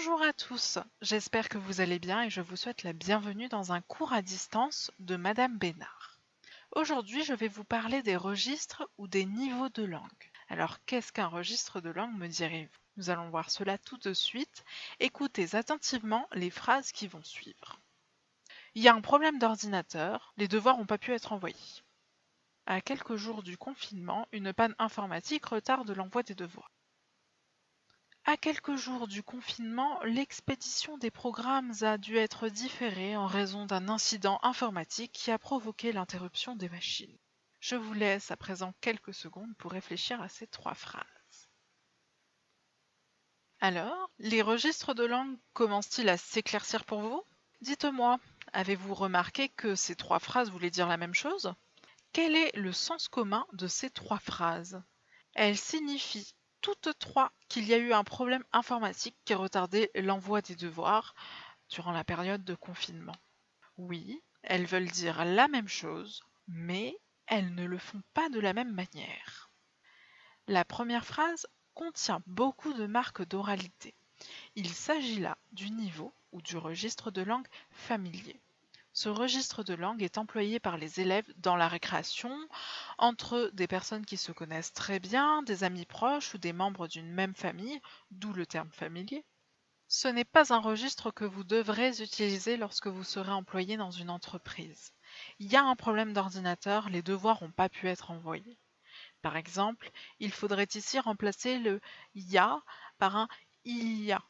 Bonjour à tous, j'espère que vous allez bien et je vous souhaite la bienvenue dans un cours à distance de Madame Bénard. Aujourd'hui, je vais vous parler des registres ou des niveaux de langue. Alors, qu'est-ce qu'un registre de langue, me direz-vous? Nous allons voir cela tout de suite. Écoutez attentivement les phrases qui vont suivre. Il y a un problème d'ordinateur, les devoirs n'ont pas pu être envoyés. À quelques jours du confinement, une panne informatique retarde l'envoi des devoirs. À quelques jours du confinement, l'expédition des programmes a dû être différée en raison d'un incident informatique qui a provoqué l'interruption des machines. Je vous laisse à présent quelques secondes pour réfléchir à ces trois phrases. Alors, les registres de langue commencent-ils à s'éclaircir pour vous? Dites-moi, avez-vous remarqué que ces trois phrases voulaient dire la même chose? Quel est le sens commun de ces trois phrases? Elles signifient toutes trois qu'il y a eu un problème informatique qui retardait l'envoi des devoirs durant la période de confinement. Oui, elles veulent dire la même chose, mais elles ne le font pas de la même manière. La première phrase contient beaucoup de marques d'oralité. Il s'agit là du niveau ou du registre de langue familier. Ce registre de langue est employé par les élèves dans la récréation, entre des personnes qui se connaissent très bien, des amis proches ou des membres d'une même famille, d'où le terme familier. Ce n'est pas un registre que vous devrez utiliser lorsque vous serez employé dans une entreprise. Il y a un problème d'ordinateur, les devoirs n'ont pas pu être envoyés. Par exemple, il faudrait ici remplacer le « y a » par un « il y a ».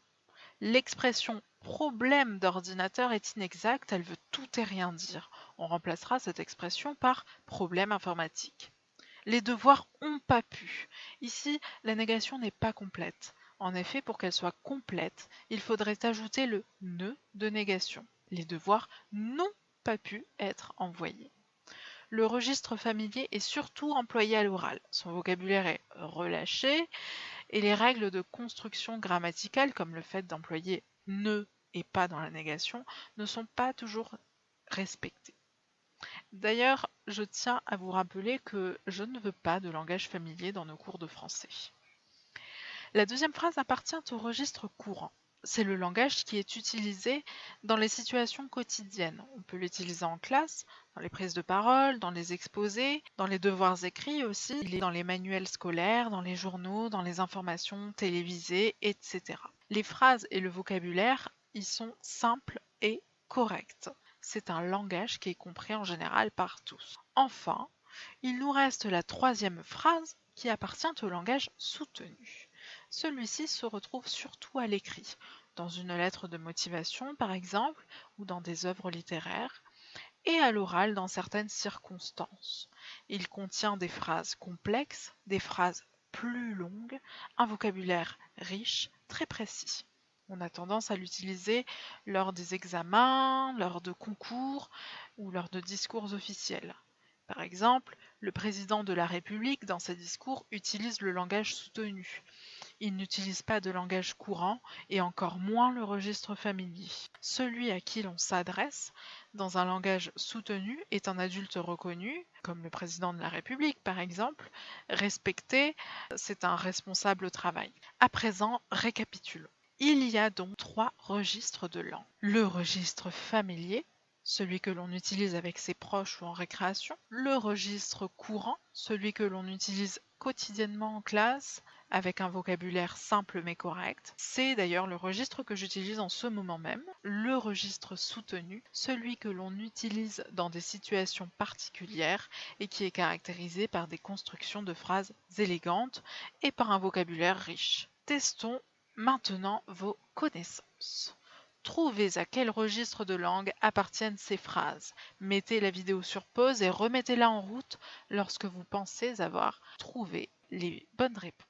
L'expression problème d'ordinateur est inexacte, elle veut tout et rien dire. On remplacera cette expression par problème informatique. Les devoirs ont pas pu. Ici, la négation n'est pas complète. En effet, pour qu'elle soit complète, il faudrait ajouter le ne de négation. Les devoirs n'ont pas pu être envoyés. Le registre familier est surtout employé à l'oral. Son vocabulaire est relâché et les règles de construction grammaticale, comme le fait d'employer ne et pas dans la négation, ne sont pas toujours respectées. D'ailleurs, je tiens à vous rappeler que je ne veux pas de langage familier dans nos cours de français. La deuxième phrase appartient au registre courant. C'est le langage qui est utilisé dans les situations quotidiennes. On peut l'utiliser en classe, dans les prises de parole, dans les exposés, dans les devoirs écrits aussi, il est dans les manuels scolaires, dans les journaux, dans les informations télévisées, etc. Les phrases et le vocabulaire y sont simples et corrects. C'est un langage qui est compris en général par tous. Enfin, il nous reste la troisième phrase qui appartient au langage soutenu. Celui-ci se retrouve surtout à l'écrit, dans une lettre de motivation par exemple, ou dans des œuvres littéraires, et à l'oral dans certaines circonstances. Il contient des phrases complexes, des phrases plus longues, un vocabulaire riche, très précis. On a tendance à l'utiliser lors des examens, lors de concours ou lors de discours officiels. Par exemple, le président de la République, dans ses discours, utilise le langage soutenu. Il n'utilise pas de langage courant et encore moins le registre familier. Celui à qui l'on s'adresse dans un langage soutenu est un adulte reconnu, comme le président de la République par exemple, respecté, c'est un responsable au travail. À présent, récapitulons. Il y a donc trois registres de langue. Le registre familier, celui que l'on utilise avec ses proches ou en récréation, le registre courant, celui que l'on utilise quotidiennement en classe, avec un vocabulaire simple mais correct. C'est d'ailleurs le registre que j'utilise en ce moment même, le registre soutenu, celui que l'on utilise dans des situations particulières et qui est caractérisé par des constructions de phrases élégantes et par un vocabulaire riche. Testons maintenant vos connaissances. Trouvez à quel registre de langue appartiennent ces phrases. Mettez la vidéo sur pause et remettez-la en route lorsque vous pensez avoir trouvé les bonnes réponses.